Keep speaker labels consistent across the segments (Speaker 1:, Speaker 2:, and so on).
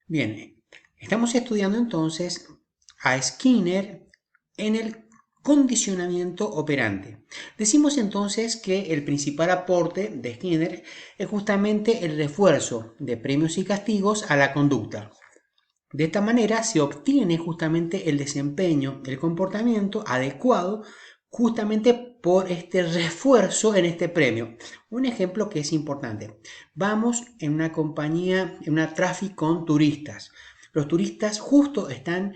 Speaker 1: Bien, estamos estudiando entonces a Skinner en el condicionamiento operante. Decimos entonces que el principal aporte de Skinner es justamente el refuerzo de premios y castigos a la conducta. De esta manera se obtiene justamente el desempeño, el comportamiento adecuado justamente por este refuerzo en este premio. Un ejemplo que es importante. Vamos en una compañía, en una traffic con turistas. Los turistas justo están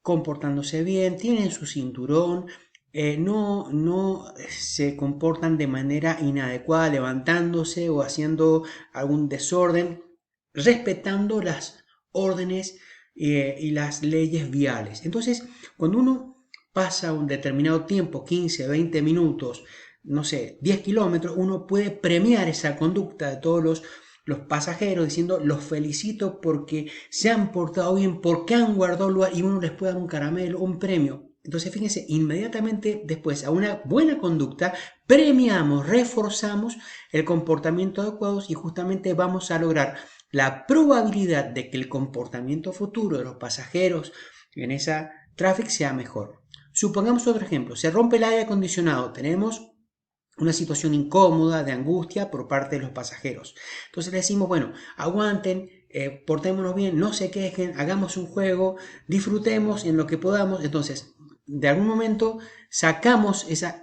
Speaker 1: comportándose bien, tienen su cinturón, no se comportan de manera inadecuada, levantándose o haciendo algún desorden, respetando las órdenes y las leyes viales. Entonces, cuando uno pasa un determinado tiempo, 15, 20 minutos, no sé, 10 kilómetros, uno puede premiar esa conducta de todos los pasajeros diciendo los felicito porque se han portado bien, porque han guardado lugar y uno les puede dar un caramelo, un premio. Entonces fíjense, inmediatamente después a una buena conducta premiamos, reforzamos el comportamiento adecuado y justamente vamos a lograr la probabilidad de que el comportamiento futuro de los pasajeros en esa tráfico sea mejor. Supongamos otro ejemplo, se rompe el aire acondicionado, tenemos una situación incómoda, de angustia por parte de los pasajeros. Entonces le decimos, bueno, aguanten, portémonos bien, no se quejen, hagamos un juego, disfrutemos en lo que podamos. Entonces, de algún momento sacamos ese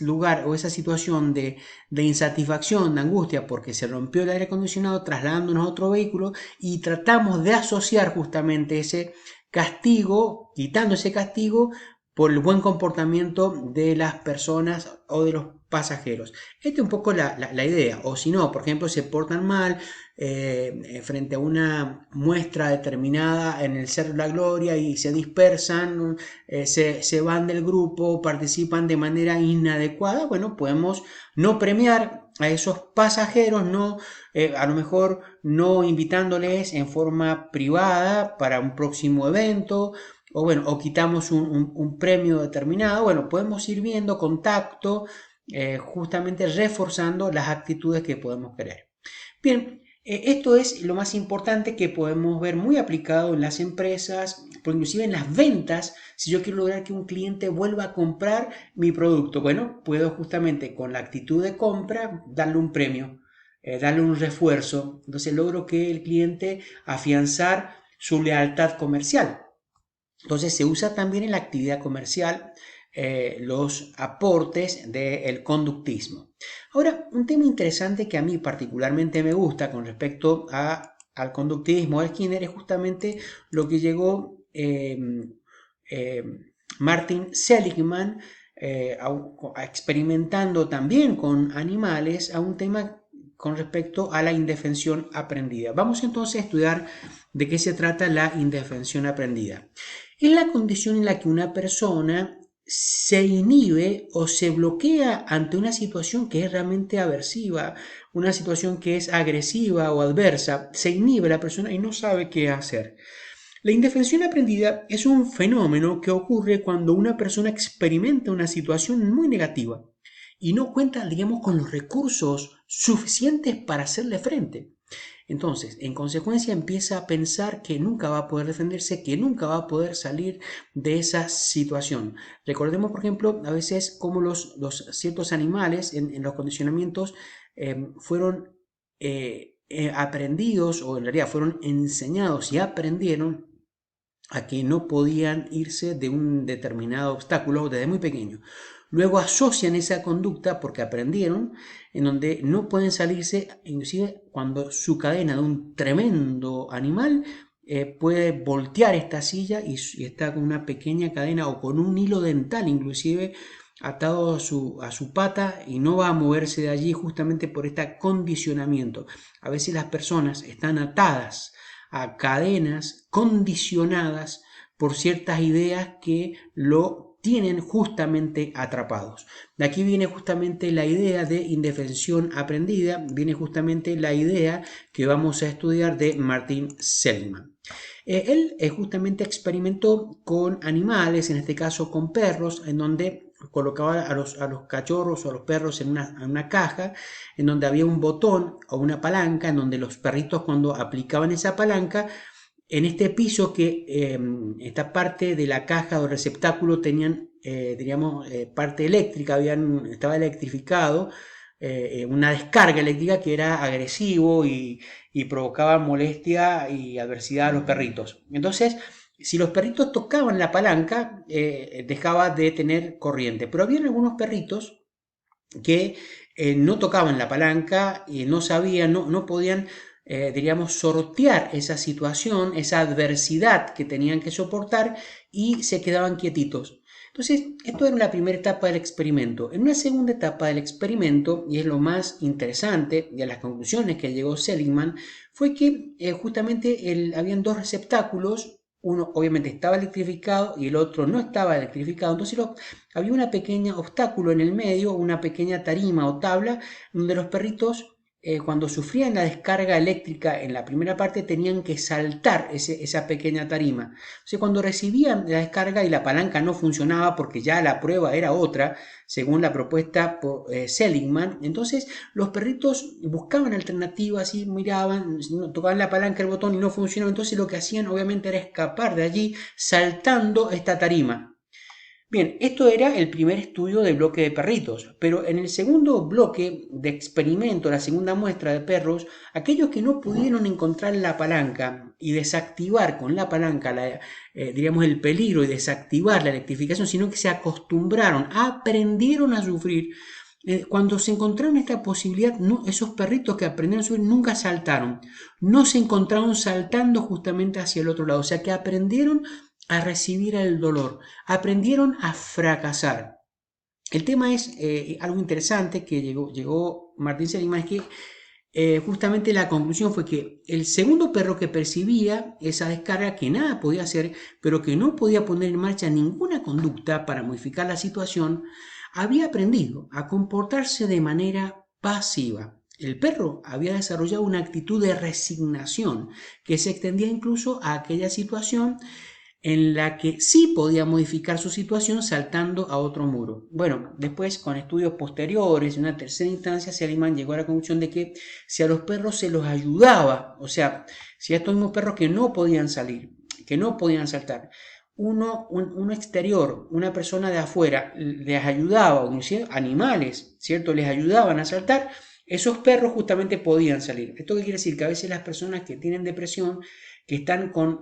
Speaker 1: lugar o esa situación de insatisfacción, de angustia, porque se rompió el aire acondicionado, trasladándonos a otro vehículo y tratamos de asociar justamente ese castigo, quitando ese castigo por el buen comportamiento de las personas o de los pasajeros. Esta es un poco la idea. O si no, por ejemplo, se portan mal frente a una muestra determinada en el Cerro de la Gloria y se dispersan, se van del grupo, participan de manera inadecuada. Bueno, podemos no premiar a esos pasajeros, no, a lo mejor no invitándoles en forma privada para un próximo evento, o bueno, o quitamos un premio determinado. Bueno, podemos ir viendo contacto, justamente reforzando las actitudes que podemos querer. Bien, esto es lo más importante que podemos ver muy aplicado en las empresas, pero inclusive en las ventas. Si yo quiero lograr que un cliente vuelva a comprar mi producto, bueno, puedo justamente con la actitud de compra darle un premio, darle un refuerzo. Entonces logro que el cliente afianzar su lealtad comercial. Entonces se usa también en la actividad comercial los aportes del conductismo. Ahora, un tema interesante que a mí particularmente me gusta con respecto al conductismo de Skinner es justamente lo que llegó eh, Martin Seligman experimentando también con animales a un tema con respecto a la indefensión aprendida. Vamos entonces a estudiar de qué se trata la indefensión aprendida. Es la condición en la que una persona se inhibe o se bloquea ante una situación que es realmente aversiva, una situación que es agresiva o adversa. Se inhibe la persona y no sabe qué hacer. La indefensión aprendida es un fenómeno que ocurre cuando una persona experimenta una situación muy negativa y no cuenta, digamos, con los recursos suficientes para hacerle frente. Entonces, en consecuencia, empieza a pensar que nunca va a poder defenderse, que nunca va a poder salir de esa situación. Recordemos, por ejemplo, a veces cómo los ciertos animales en los condicionamientos fueron aprendidos, o en realidad fueron enseñados y aprendieron a que no podían irse de un determinado obstáculo desde muy pequeño. Luego asocian esa conducta porque aprendieron en donde no pueden salirse, inclusive cuando su cadena de un tremendo animal puede voltear esta silla y está con una pequeña cadena o con un hilo dental inclusive atado a su pata y no va a moverse de allí justamente por este condicionamiento. A veces las personas están atadas a cadenas condicionadas por ciertas ideas que lo tienen justamente atrapados. De aquí viene justamente la idea de indefensión aprendida, viene justamente la idea que vamos a estudiar de Martin Seligman. Él justamente experimentó con animales, en este caso con perros, en donde colocaba a los cachorros o a los perros en una caja, en donde había un botón o una palanca, en donde los perritos cuando aplicaban esa palanca en este piso que esta parte de la caja o receptáculo tenían, diríamos, parte eléctrica, estaba electrificado, una descarga eléctrica que era agresivo y provocaba molestia y adversidad a los perritos. Entonces, si los perritos tocaban la palanca, dejaba de tener corriente. Pero había algunos perritos que no tocaban la palanca y no sabían, no podían, diríamos, sortear esa situación, esa adversidad que tenían que soportar y se quedaban quietitos. Entonces, esto era la primera etapa del experimento. En una segunda etapa del experimento, y es lo más interesante y a las conclusiones que llegó Seligman, fue que justamente habían dos receptáculos, uno obviamente estaba electrificado y el otro no estaba electrificado, entonces había un pequeño obstáculo en el medio, una pequeña tarima o tabla, donde los perritos cuando sufrían la descarga eléctrica en la primera parte tenían que saltar esa pequeña tarima. O sea, cuando recibían la descarga y la palanca no funcionaba porque ya la prueba era otra, según la propuesta por Seligman, entonces los perritos buscaban alternativas y miraban, tocaban la palanca, el botón y no funcionaba, entonces lo que hacían obviamente era escapar de allí saltando esta tarima. Bien, esto era el primer estudio del bloque de perritos, pero en el segundo bloque de experimento, la segunda muestra de perros, aquellos que no pudieron encontrar la palanca y desactivar con la palanca, diríamos, el peligro y desactivar la electrificación, sino que se acostumbraron, aprendieron a sufrir. Cuando se encontraron esta posibilidad, esos perritos que aprendieron a subir nunca saltaron, no se encontraron saltando justamente hacia el otro lado, o sea que aprendieron a recibir el dolor, aprendieron a fracasar. El tema es algo interesante que llegó Martín Seligman, es que justamente la conclusión fue que el segundo perro que percibía esa descarga, que nada podía hacer, pero que no podía poner en marcha ninguna conducta para modificar la situación, había aprendido a comportarse de manera pasiva. El perro había desarrollado una actitud de resignación que se extendía incluso a aquella situación en la que sí podía modificar su situación saltando a otro muro. Bueno, después con estudios posteriores, en una tercera instancia, Seligman llegó a la conclusión de que si a los perros se los ayudaba, o sea, si a estos mismos perros que no podían salir, que no podían saltar, uno exterior, una persona de afuera, les ayudaba, animales, ¿cierto? Les ayudaban a saltar, esos perros justamente podían salir. ¿Esto qué quiere decir? Que a veces las personas que tienen depresión, que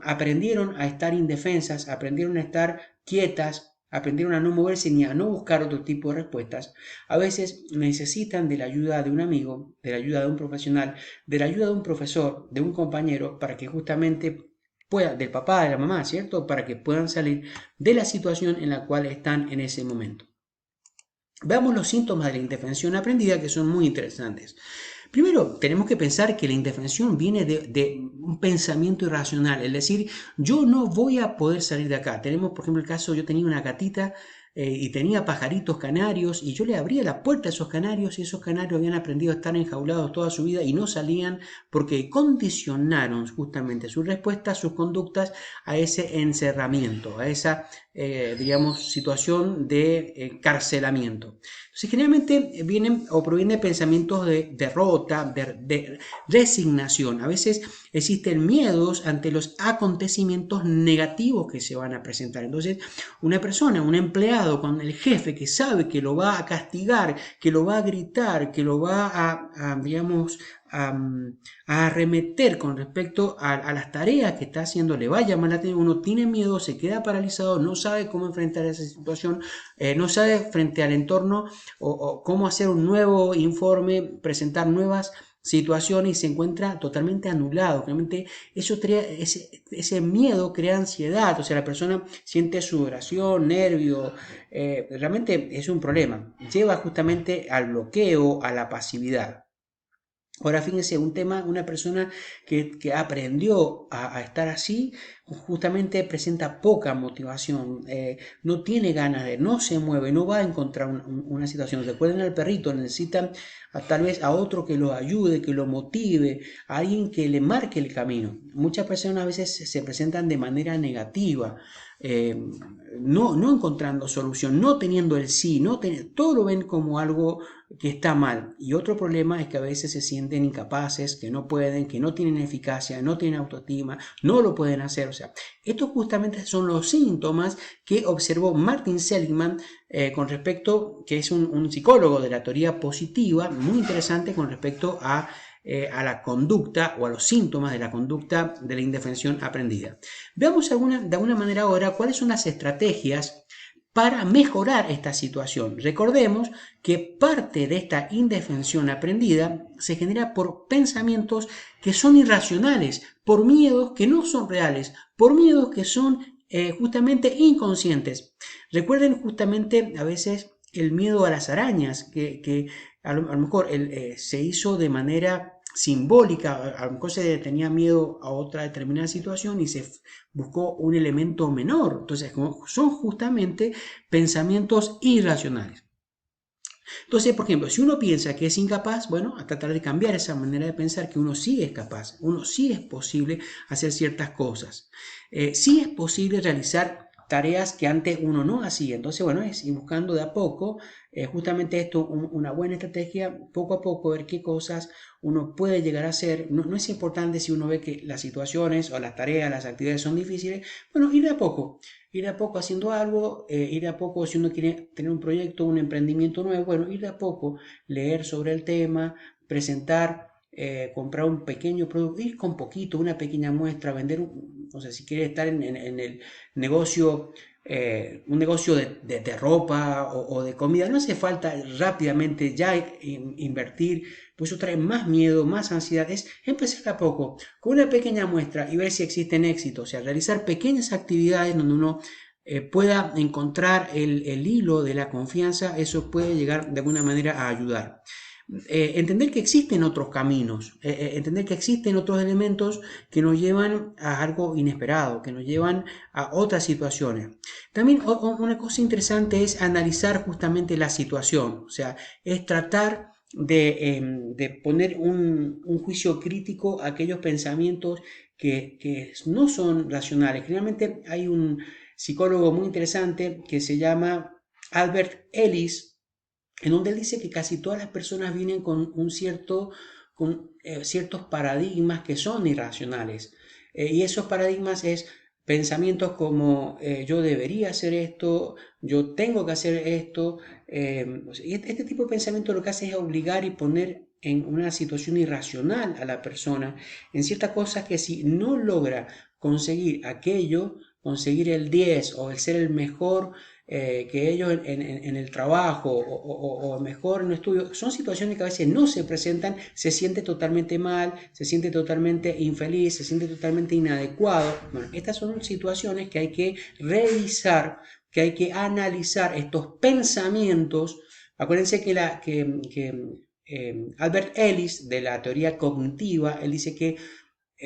Speaker 1: aprendieron a estar indefensas, aprendieron a estar quietas, aprendieron a no moverse ni a no buscar otro tipo de respuestas, a veces necesitan de la ayuda de un amigo, de la ayuda de un profesional, de la ayuda de un profesor, de un compañero, para que justamente del papá, de la mamá, ¿cierto? Para que puedan salir de la situación en la cual están en ese momento. Veamos los síntomas de la indefensión aprendida, que son muy interesantes. Primero, tenemos que pensar que la indefensión viene de un pensamiento irracional, es decir, yo no voy a poder salir de acá. Tenemos, por ejemplo, el caso, yo tenía una gatita y tenía pajaritos canarios y yo le abría la puerta a esos canarios y esos canarios habían aprendido a estar enjaulados toda su vida y no salían porque condicionaron justamente su respuesta, sus conductas a ese encerramiento, a esa, digamos, situación de encarcelamiento. Entonces, generalmente vienen o provienen de pensamientos de derrota, de resignación. A veces existen miedos ante los acontecimientos negativos que se van a presentar. Entonces, una persona, un empleado con el jefe que sabe que lo va a castigar, que lo va a gritar, que lo va digamos, a arremeter con respecto a las tareas que está haciendo, le va a llamar la atención, uno tiene miedo, se queda paralizado, no sabe cómo enfrentar esa situación, no sabe frente al entorno o cómo hacer un nuevo informe, presentar nuevas situaciones y se encuentra totalmente anulado. Realmente eso crea, ese miedo crea ansiedad, o sea, la persona siente sudoración, nervio, realmente es un problema, lleva justamente al bloqueo, a la pasividad. Ahora fíjense, una persona que aprendió a estar así, justamente presenta poca motivación, no tiene ganas no se mueve, no va a encontrar una situación. Recuerden al perrito, necesitan tal vez a otro que lo ayude, que lo motive, a alguien que le marque el camino. Muchas personas a veces se presentan de manera negativa, eh, no encontrando solución, no teniendo el sí, todo lo ven como algo que está mal. Y otro problema es que a veces se sienten incapaces, que no pueden, que no tienen eficacia, no tienen autoestima, no lo pueden hacer. O sea, estos justamente son los síntomas que observó Martin Seligman con respecto, que es un psicólogo de la teoría positiva, muy interesante con respecto a la conducta o a los síntomas de la conducta de la indefensión aprendida. Veamos de alguna manera ahora cuáles son las estrategias para mejorar esta situación. Recordemos que parte de esta indefensión aprendida se genera por pensamientos que son irracionales, por miedos que no son reales, por miedos que son justamente inconscientes. Recuerden justamente a veces el miedo a las arañas, que a lo mejor se hizo de manera simbólica, a lo mejor se tenía miedo a otra determinada situación y se buscó un elemento menor. Entonces, son justamente pensamientos irracionales. Entonces, por ejemplo, si uno piensa que es incapaz, bueno, a tratar de cambiar esa manera de pensar que uno sí es capaz, uno sí es posible hacer ciertas cosas, sí es posible realizar tareas que antes uno no hacía. Entonces, bueno, es ir buscando de a poco, justamente esto, una buena estrategia, poco a poco ver qué cosas uno puede llegar a hacer. No es importante si uno ve que las situaciones o las tareas, las actividades son difíciles, bueno, ir de a poco. Ir de a poco haciendo algo, ir de a poco si uno quiere tener un proyecto, un emprendimiento nuevo, bueno, ir de a poco, leer sobre el tema, presentar, comprar un pequeño producto, ir con poquito, una pequeña muestra, vender, o sea, si quiere estar en el negocio, un negocio de ropa o de comida, no hace falta rápidamente ya invertir, pues eso trae más miedo, más ansiedad, es empezar a poco, con una pequeña muestra y ver si existen éxitos, o sea, realizar pequeñas actividades donde uno pueda encontrar el hilo de la confianza, eso puede llegar de alguna manera a ayudar. Entender que existen otros caminos, entender que existen otros elementos que nos llevan a algo inesperado, que nos llevan a otras situaciones. También una cosa interesante es analizar justamente la situación, o sea, es tratar de poner un juicio crítico a aquellos pensamientos que no son racionales. Generalmente hay un psicólogo muy interesante que se llama Albert Ellis, en donde él dice que casi todas las personas vienen con ciertos paradigmas que son irracionales. Y esos paradigmas es pensamientos como yo debería hacer esto, yo tengo que hacer esto. Y este tipo de pensamiento lo que hace es obligar y poner en una situación irracional a la persona en ciertas cosas que si no logra conseguir aquello, conseguir el 10 o el ser el mejor que ellos en el trabajo o mejor en el estudio, son situaciones que a veces no se presentan, se siente totalmente mal, se siente totalmente infeliz, se siente totalmente inadecuado. Bueno, estas son situaciones que hay que revisar, que hay que analizar estos pensamientos. Acuérdense que Albert Ellis, de la teoría cognitiva, él dice que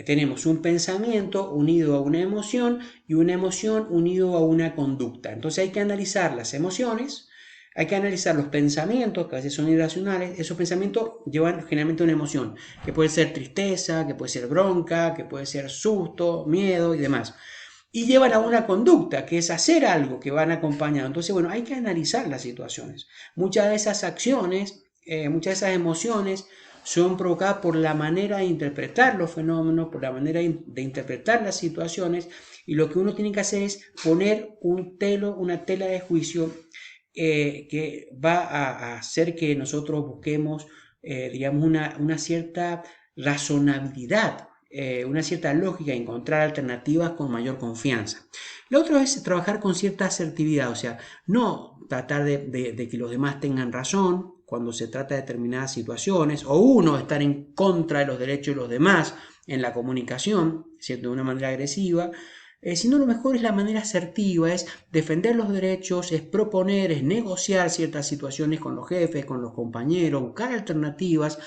Speaker 1: tenemos un pensamiento unido a una emoción y una emoción unido a una conducta. Entonces hay que analizar las emociones, hay que analizar los pensamientos, que a veces son irracionales. Esos pensamientos llevan generalmente una emoción, que puede ser tristeza, que puede ser bronca, que puede ser susto, miedo y demás. Y llevan a una conducta, que es hacer algo que van acompañado. Entonces, bueno, hay que analizar las situaciones. Muchas de esas acciones, muchas de esas emociones son provocadas por la manera de interpretar los fenómenos, por la manera de interpretar las situaciones, y lo que uno tiene que hacer es poner una tela de juicio que va a hacer que nosotros busquemos, digamos, una cierta razonabilidad, una cierta lógica, encontrar alternativas con mayor confianza. Lo otro es trabajar con cierta asertividad, o sea, no tratar de que los demás tengan razón cuando se trata de determinadas situaciones, o uno estar en contra de los derechos de los demás en la comunicación, ¿cierto? De una manera agresiva, sino lo mejor es la manera asertiva, es defender los derechos, es proponer, es negociar ciertas situaciones con los jefes, con los compañeros, buscar alternativas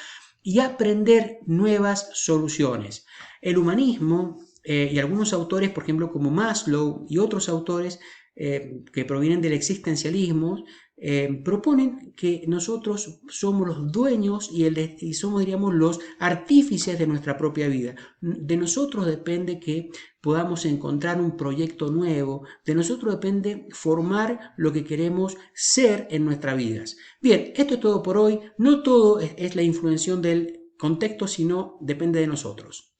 Speaker 1: y aprender nuevas soluciones. El humanismo y algunos autores, por ejemplo, como Maslow y otros autores que provienen del existencialismo, proponen que nosotros somos los dueños y somos, diríamos, los artífices de nuestra propia vida. De nosotros depende que podamos encontrar un proyecto nuevo, de nosotros depende formar lo que queremos ser en nuestras vidas. Bien, esto es todo por hoy. No todo es la influencia del contexto, sino depende de nosotros.